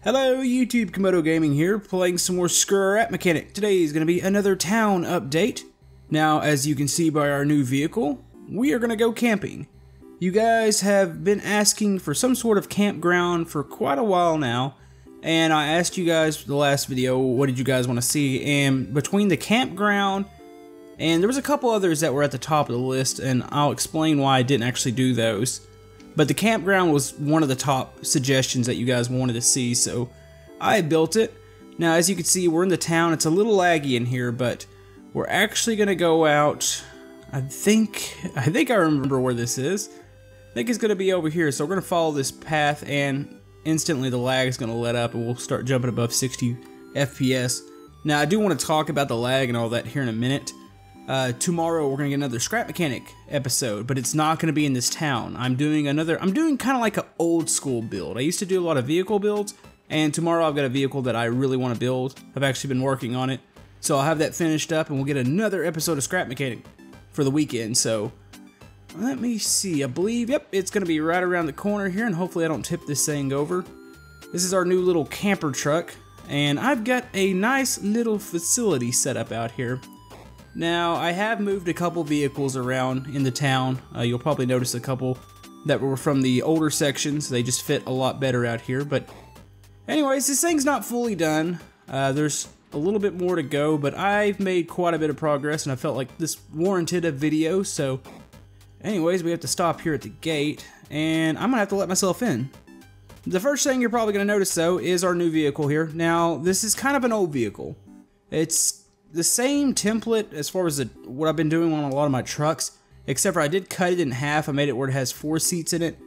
Hello YouTube, Komodo Gaming here, playing some more Scrap Mechanic. Today is going to be another town update. Now, as you can see by our new vehicle, we are going to go camping. You guys have been asking for some sort of campground for quite a while now, and I asked you guys the last video, what did you guys want to see, and between the campground, and there was a couple others that were at the top of the list, and I'll explain why I didn't actually do those. But the campground was one of the top suggestions that you guys wanted to see, so I built it. Now, as you can see, we're in the town. It's a little laggy in here, but we're actually going to go out. I think I remember where this is. I think it's going to be over here, so we're going to follow this path, and instantly the lag is going to let up, and we'll start jumping above 60 FPS. Now, I do want to talk about the lag and all that here in a minute. Tomorrow we're gonna get another Scrap Mechanic episode, but it's not gonna be in this town. I'm doing kind of like an old school build. I used to do a lot of vehicle builds, and tomorrow I've got a vehicle that I really want to build. I've actually been working on it, so I'll have that finished up, and we'll get another episode of Scrap Mechanic for the weekend. So let me see. I believe, yep, it's gonna be right around the corner here, and hopefully I don't tip this thing over. This is our new little camper truck, and I've got a nice little facility set up out here. Now, I have moved a couple vehicles around in the town. You'll probably notice a couple that were from the older sections. They just fit a lot better out here. But anyways, this thing's not fully done. There's a little bit more to go, but I've made quite a bit of progress, and I felt like this warranted a video. So anyways, we have to stop here at the gate, and I'm gonna have to let myself in. The first thing you're probably gonna notice, though, is our new vehicle here. Now, this is kind of an old vehicle. It's the same template as far as what I've been doing on a lot of my trucks, except for I did cut it in half. I made it where it has 4 seats in it.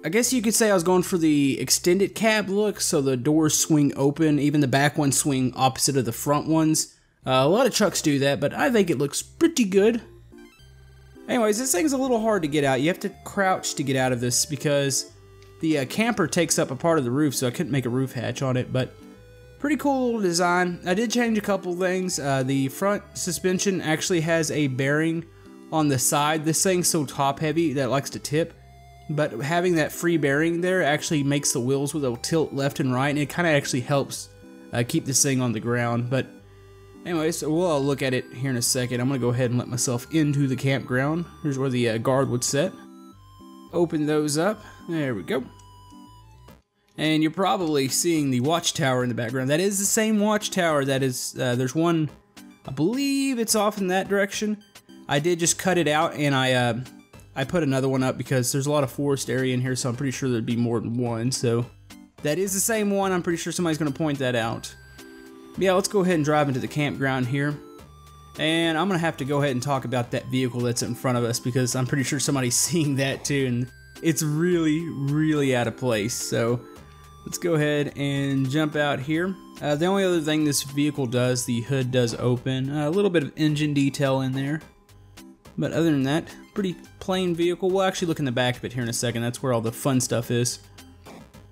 I guess you could say I was going for the extended cab look, so the doors swing open, even the back ones swing opposite of the front ones. A lot of trucks do that, but I think it looks pretty good. Anyways, this thing's a little hard to get out. You have to crouch to get out of this because the camper takes up a part of the roof, so I couldn't make a roof hatch on it, but pretty cool little design. I did change a couple things. The front suspension actually has a bearing on the side. This thing's so top heavy that it likes to tip, but having that free bearing there actually makes the wheels with a tilt left and right, and it kind of actually helps keep this thing on the ground. But anyways, so we'll look at it here in a second. I'm gonna go ahead and let myself into the campground. Here's where the guard would sit. Open those up. There we go. And you're probably seeing the watchtower in the background. That is the same watchtower that is, there's one, I believe it's off in that direction. I did just cut it out, and I put another one up because there's a lot of forest area in here, so I'm pretty sure there'd be more than one. So that is the same one. I'm pretty sure somebody's gonna point that out. But yeah, let's go ahead and drive into the campground here. And I'm gonna have to go ahead and talk about that vehicle that's in front of us because I'm pretty sure somebody's seeing that too, and it's really, really out of place. So let's go ahead and jump out here. The only other thing this vehicle does, the hood does open. A little bit of engine detail in there. But other than that, pretty plain vehicle. We'll actually look in the back of it here in a second. That's where all the fun stuff is.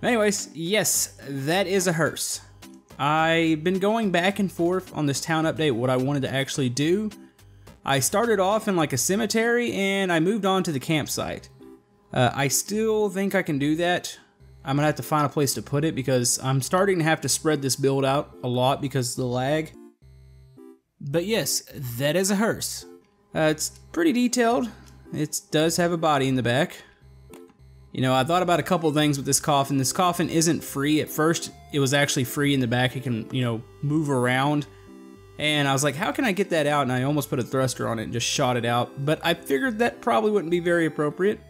Anyways, yes, that is a hearse. I've been going back and forth on this town update what I wanted to actually do. I started off in like a cemetery, and I moved on to the campsite. I still think I can do that. I'm gonna have to find a place to put it because I'm starting to have to spread this build out a lot because of the lag. But yes, that is a hearse. It's pretty detailed. It does have a body in the back. You know, I thought about a couple things with this coffin. This coffin isn't free. At first, it was actually free in the back. It can, you know, move around. And I was like, how can I get that out? And I almost put a thruster on it and just shot it out. But I figured that probably wouldn't be very appropriate.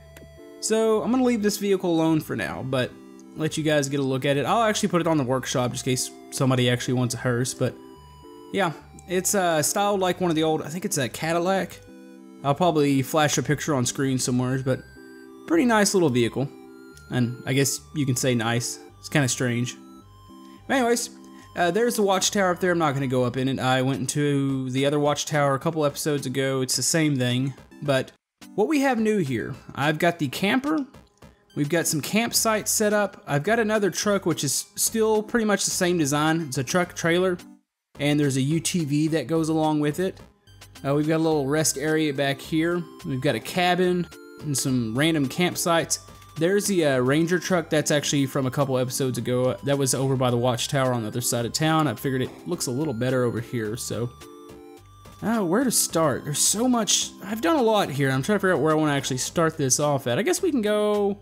So I'm gonna leave this vehicle alone for now, but let you guys get a look at it. I'll actually put it on the workshop just in case somebody actually wants a hearse. But yeah, it's styled like one of the old, I think it's a Cadillac. I'll probably flash a picture on screen somewhere, but pretty nice little vehicle. And I guess you can say nice. It's kind of strange. But anyways, there's the watchtower up there. I'm not going to go up in it. I went into the other watchtower a couple episodes ago. It's the same thing, but what we have new here, I've got the camper. We've got some campsites set up. I've got another truck, which is still pretty much the same design. It's a truck trailer, and there's a UTV that goes along with it. We've got a little rest area back here. We've got a cabin and some random campsites. There's the Ranger truck. That's actually from a couple episodes ago. That was over by the watchtower on the other side of town. I figured it looks a little better over here, so. Oh, where to start? There's so much. I've done a lot here. I'm trying to figure out where I want to actually start this off at. I guess we can go,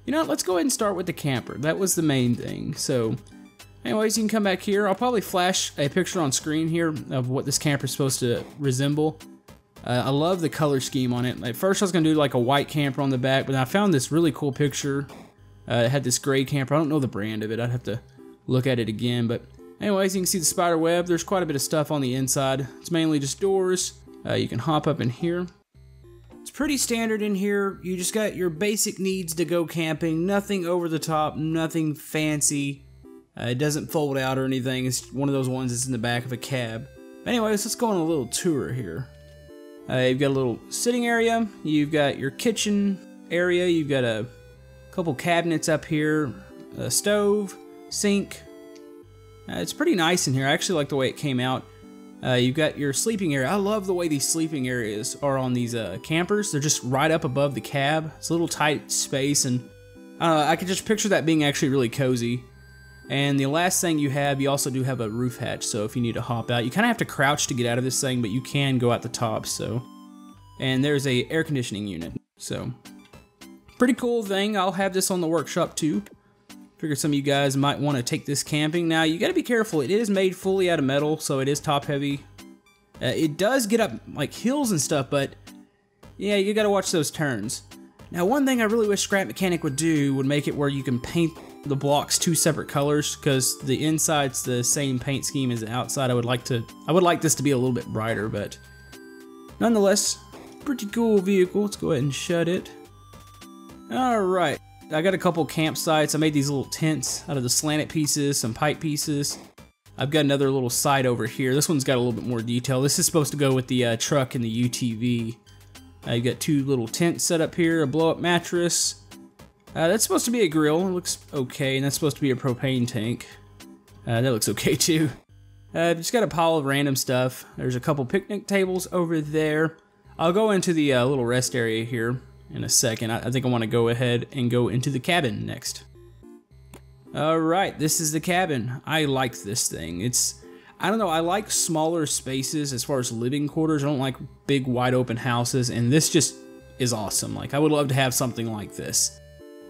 you know what, let's go ahead and start with the camper. That was the main thing. So, anyways, you can come back here. I'll probably flash a picture on screen here of what this camper is supposed to resemble. I love the color scheme on it. At first I was going to do like a white camper on the back, but I found this really cool picture. It had this gray camper. I don't know the brand of it. I'd have to look at it again. But anyways, you can see the spider web. There's quite a bit of stuff on the inside. It's mainly just doors. You can hop up in here. It's pretty standard in here. You just got your basic needs to go camping. Nothing over the top, nothing fancy. It doesn't fold out or anything. It's one of those ones that's in the back of a cab. Anyways, let's go on a little tour here. You've got a little sitting area, you've got your kitchen area, you've got a couple cabinets up here, a stove, sink. It's pretty nice in here. I actually like the way it came out. You've got your sleeping area. I love the way these sleeping areas are on these campers. They're just right up above the cab. It's a little tight space, and I can just picture that being actually really cozy. And the last thing you also do have a roof hatch, so if you need to hop out, you kind of have to crouch to get out of this thing, but you can go out the top, so. And there's a air conditioning unit, so. Pretty cool thing. I'll have this on the workshop too. Figured some of you guys might want to take this camping. Now, you got to be careful. It is made fully out of metal, so it is top heavy. It does get up like hills and stuff, but yeah, you got to watch those turns. Now, one thing I really wish Scrap Mechanic would do would make it where you can paint the blocks two separate colors, because the inside's the same paint scheme as the outside. I would like this to be a little bit brighter, but nonetheless, pretty cool vehicle. Let's go ahead and shut it. Alright, I got a couple campsites. I made these little tents out of the slanted pieces, some pipe pieces. I've got another little site over here. This one's got a little bit more detail. This is supposed to go with the truck and the UTV. You got two little tents set up here, a blow-up mattress. That's supposed to be a grill. It looks okay, and that's supposed to be a propane tank. That looks okay too. Just got a pile of random stuff. There's a couple picnic tables over there. I'll go into the little rest area here in a second. I think I want to go ahead and go into the cabin next. Alright, this is the cabin. I like this thing. I don't know, I like smaller spaces as far as living quarters. I don't like big wide open houses, and this just is awesome. Like, I would love to have something like this.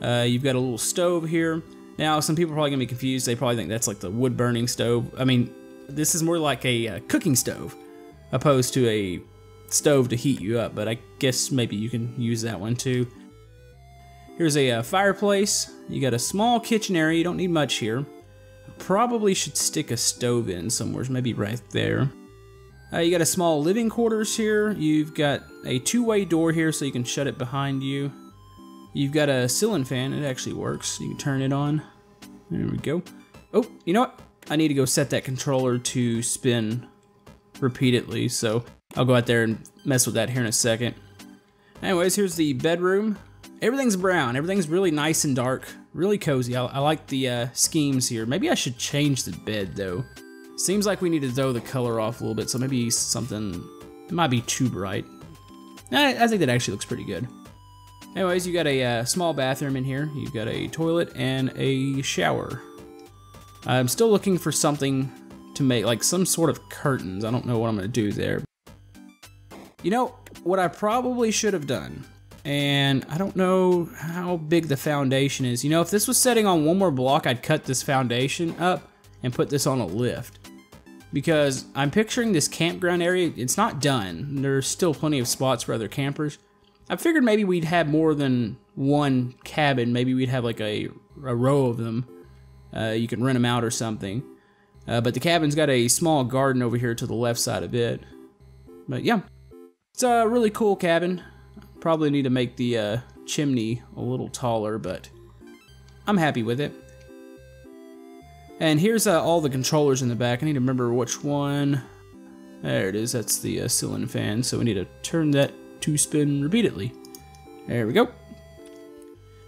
You've got a little stove here. Now, some people are probably going to be confused. They probably think that's like the wood burning stove. I mean, this is more like a cooking stove opposed to a stove to heat you up, but I guess maybe you can use that one too. Here's a fireplace. You got a small kitchen area. You don't need much here. Probably should stick a stove in somewhere, maybe right there. You got a small living quarters here. You've got a two-way door here so you can shut it behind you. You've got a ceiling fan. It actually works. You can turn it on. There we go. Oh, you know what? I need to go set that controller to spin repeatedly, so I'll go out there and mess with that here in a second. Anyways, here's the bedroom. Everything's brown. Everything's really nice and dark. Really cozy. I like the schemes here. Maybe I should change the bed, though. Seems like we need to throw the color off a little bit, so maybe something... It might be too bright. I think that actually looks pretty good. Anyways, you got a small bathroom in here. You've got a toilet and a shower. I'm still looking for something to make, like some sort of curtains. I don't know what I'm going to do there. You know, what I probably should have done, and I don't know how big the foundation is. You know, if this was setting on one more block, I'd cut this foundation up and put this on a lift. Because I'm picturing this campground area, it's not done. There's still plenty of spots for other campers. I figured maybe we'd have more than one cabin. Maybe we'd have like a row of them. You can rent them out or something. But the cabin's got a small garden over here to the left side of it. But yeah, it's a really cool cabin. Probably need to make the chimney a little taller, but I'm happy with it. And here's all the controllers in the back. I need to remember which one. There it is. That's the ceiling fan. So we need to turn that to spin repeatedly. There we go.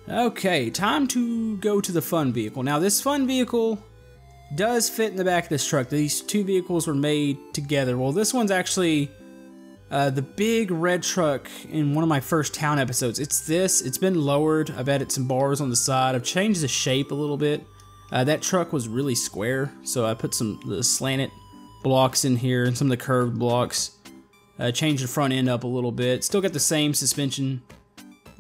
Okay, time to go to the fun vehicle. Now, this fun vehicle does fit in the back of this truck. These two vehicles were made together. Well, this one's actually The big red truck in one of my first town episodes, it's been lowered. I've added some bars on the side. I've changed the shape a little bit. That truck was really square, so I put the slanted blocks in here and some of the curved blocks. Changed the front end up a little bit. Still got the same suspension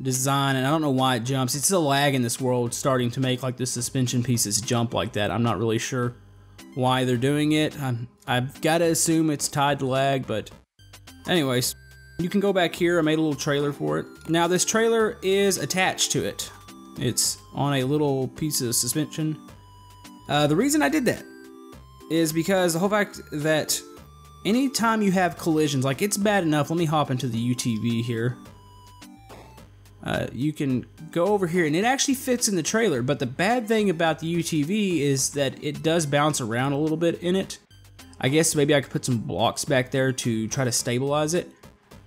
design, and I don't know why it jumps. It's a lag in this world starting to make like the suspension pieces jump like that. I'm not really sure why they're doing it. I've got to assume it's tied to lag, but anyways, you can go back here. I made a little trailer for it. Now this trailer is attached to it. It's on a little piece of suspension. The reason I did that is because the whole fact that anytime you have collisions, like it's bad enough, let me hop into the UTV here. You can go over here and it actually fits in the trailer, but the bad thing about the UTV is that it does bounce around a little bit in it. I guess maybe I could put some blocks back there to try to stabilize it.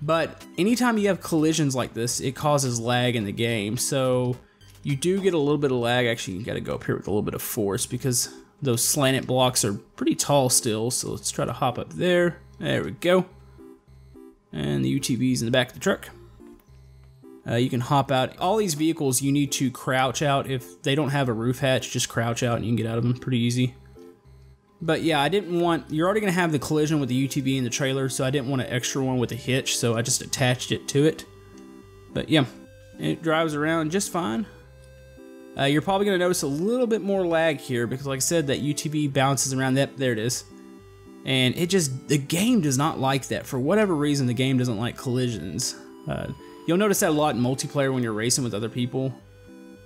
But anytime you have collisions like this, it causes lag in the game. So you do get a little bit of lag. Actually, you gotta go up here with a little bit of force because those slanted blocks are pretty tall still. So let's try to hop up there. There we go. And the UTV's in the back of the truck. You can hop out. All these vehicles you need to crouch out. If they don't have a roof hatch, just crouch out and you can get out of them pretty easy. But yeah, I didn't want, you're already going to have the collision with the UTV and the trailer, so I didn't want an extra one with a hitch, so I just attached it to it. But yeah, it drives around just fine. You're probably going to notice a little bit more lag here because like I said, that UTV bounces around. There it is. And the game does not like that. For whatever reason, the game doesn't like collisions. You'll notice that a lot in multiplayer when you're racing with other people.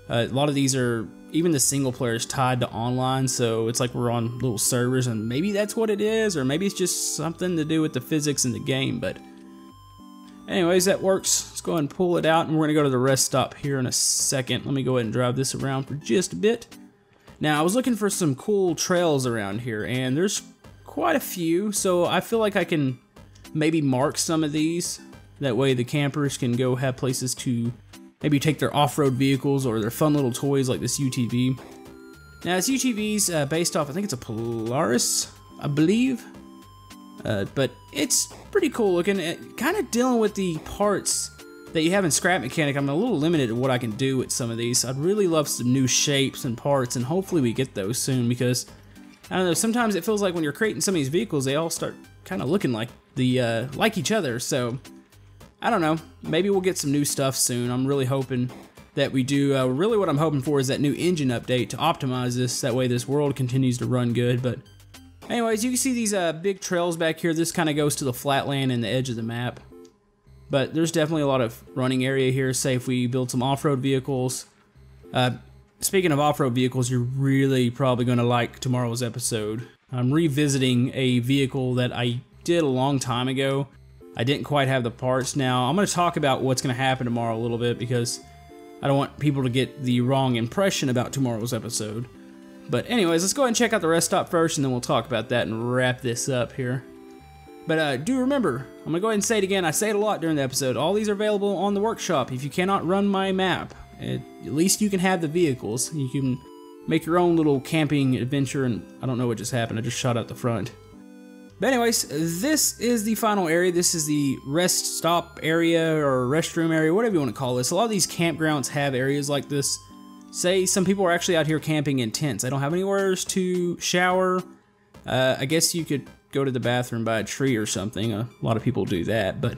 A lot of these are, even the single player is tied to online, so it's like we're on little servers, and maybe that's what it is, or maybe it's just something to do with the physics in the game, but anyways, that works. Let's go ahead and pull it out, and we're going to go to the rest stop here in a second. Let me go ahead and drive this around for just a bit. Now, I was looking for some cool trails around here, and there's quite a few, so I feel like I can maybe mark some of these. That way the campers can go have places to maybe take their off-road vehicles or their fun little toys like this UTV. Now this UTV's based off, I think it's a Polaris, I believe. But it's pretty cool looking. Kind of dealing with the parts that you have in Scrap Mechanic, I'm a little limited at what I can do with some of these. I'd really love some new shapes and parts, and hopefully we get those soon because, I don't know, sometimes it feels like when you're creating some of these vehicles, they all start kind of looking like each other, so I don't know, maybe we'll get some new stuff soon. I'm really hoping that we do. Really what I'm hoping for is that new engine update to optimize this, that way this world continues to run good. But anyways, you can see these big trails back here. This kind of goes to the flatland and the edge of the map. But there's definitely a lot of running area here. Say if we build some off-road vehicles. Speaking of off-road vehicles, you're really probably going to like tomorrow's episode. I'm revisiting a vehicle that I did a long time ago. I didn't quite have the parts. Now, I'm going to talk about what's going to happen tomorrow a little bit because I don't want people to get the wrong impression about tomorrow's episode. But anyways, let's go ahead and check out the rest stop first, and then we'll talk about that and wrap this up here. But do remember, I'm going to go ahead and say it again. I say it a lot during the episode. All these are available on the workshop. If you cannot run my map, at least you can have the vehicles. You can make your own little camping adventure, and I don't know what just happened. I just shot out the front. But anyways, this is the final area. This is the rest stop area or restroom area, whatever you want to call this. A lot of these campgrounds have areas like this. Say some people are actually out here camping in tents. They don't have anywhere to shower. I guess you could go to the bathroom by a tree or something. A lot of people do that. But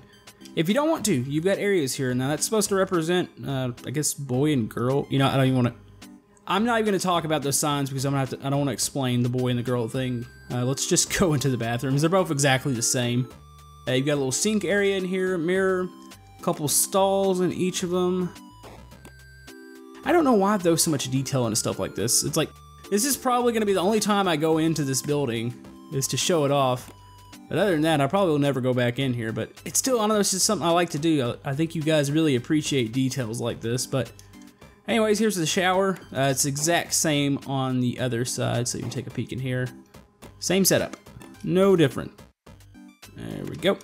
if you don't want to, you've got areas here. Now that's supposed to represent, I guess, boy and girl. You know, I don't even want to. I'm not even going to talk about those signs because I don't want to explain the boy and the girl thing. Let's just go into the bathrooms. They're both exactly the same. You've got a little sink area in here, mirror, a couple stalls in each of them. I don't know why I've thrown so much detail into stuff like this. It's like, this is probably going to be the only time I go into this building is to show it off. But other than that, I probably will never go back in here. But it's still, I don't know, it's just something I like to do. I think you guys really appreciate details like this. But anyways, here's the shower. It's the exact same on the other side, so you can take a peek in here. Same setup, no different. There we go.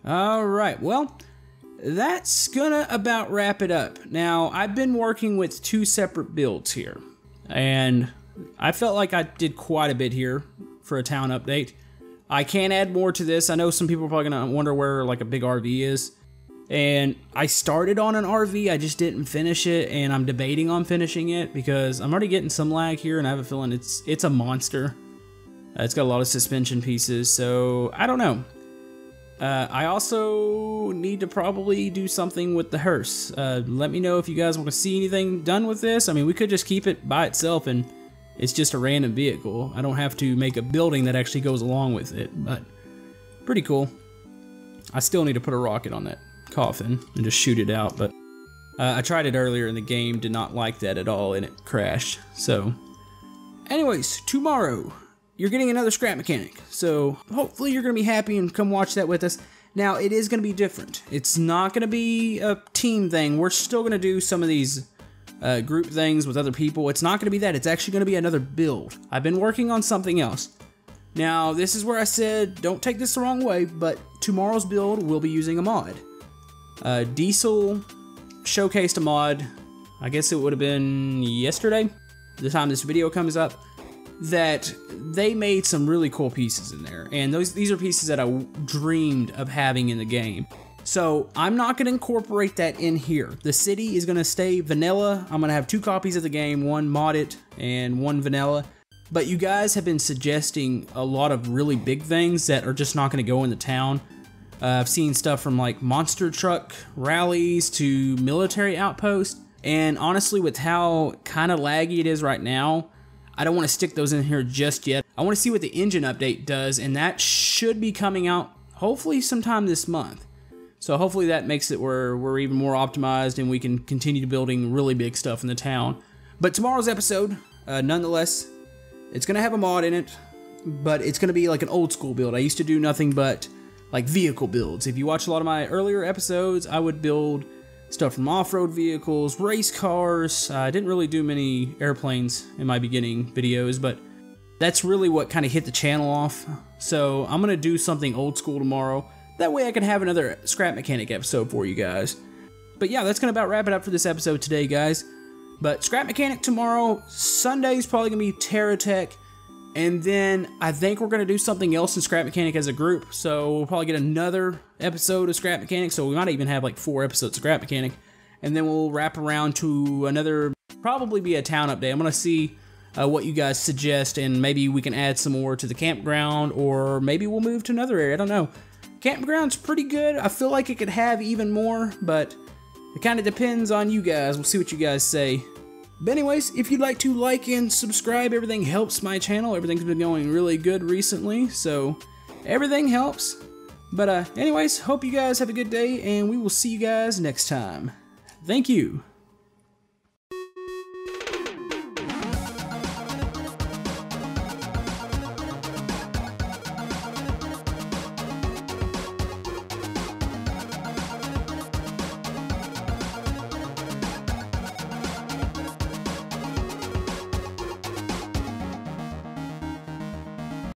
All right, well, that's gonna about wrap it up. Now, I've been working with two separate builds here, and I felt like I did quite a bit here for a town update. I can add more to this. I know some people are probably gonna wonder where like a big RV is. And I started on an RV, I just didn't finish it, and I'm debating on finishing it because I'm already getting some lag here, and I have a feeling it's a monster. It's got a lot of suspension pieces, so I don't know. I also need to probably do something with the hearse. Let me know if you guys want to see anything done with this. I mean, we could just keep it by itself, and it's just a random vehicle. I don't have to make a building that actually goes along with it, but pretty cool. I still need to put a rocket on that coffin and just shoot it out, but I tried it earlier and the game did not like that at all and it crashed. So anyways, tomorrow you're getting another scrap mechanic, so hopefully you're gonna be happy and come watch that with us. Now it is gonna be different. It's not gonna be a team thing. We're still gonna do some of these group things with other people. It's not gonna be that. It's actually gonna be another build. I've been working on something else. Now this is where I said don't take this the wrong way, but tomorrow's build will be using a mod. Diesel showcased a mod, I guess it would have been yesterday, the time this video comes up, that they made some really cool pieces in there, and these are pieces that I dreamed of having in the game. So I'm not going to incorporate that in here. The city is going to stay vanilla. I'm going to have 2 copies of the game, one modded and one vanilla. But you guys have been suggesting a lot of really big things that are just not going to go in the town. I've seen stuff from like monster truck rallies to military outposts, and honestly with how kind of laggy it is right now, I don't want to stick those in here just yet. I want to see what the engine update does, and that should be coming out hopefully sometime this month. So hopefully that makes it where we're even more optimized and we can continue building really big stuff in the town. But tomorrow's episode, nonetheless, it's going to have a mod in it, but it's going to be like an old school build. I used to do nothing but like vehicle builds. If you watch a lot of my earlier episodes, I would build stuff from off-road vehicles, race cars. I didn't really do many airplanes in my beginning videos, but that's really what kind of hit the channel off. So I'm gonna do something old school tomorrow. That way I can have another scrap mechanic episode for you guys. But yeah, that's gonna about wrap it up for this episode today, guys. But scrap mechanic tomorrow. Sunday's probably gonna be TerraTech. And then I think we're going to do something else in Scrap Mechanic as a group. So we'll probably get another episode of Scrap Mechanic. So we might even have like 4 episodes of Scrap Mechanic. And then we'll wrap around to another, probably be a town update. I'm going to see what you guys suggest. And maybe we can add some more to the campground. Or maybe we'll move to another area. I don't know. Campground's pretty good. I feel like it could have even more. But it kind of depends on you guys. We'll see what you guys say. But anyways, if you'd like to like and subscribe, everything helps my channel. Everything's been going really good recently, so everything helps. But anyways, hope you guys have a good day, and we will see you guys next time. Thank you.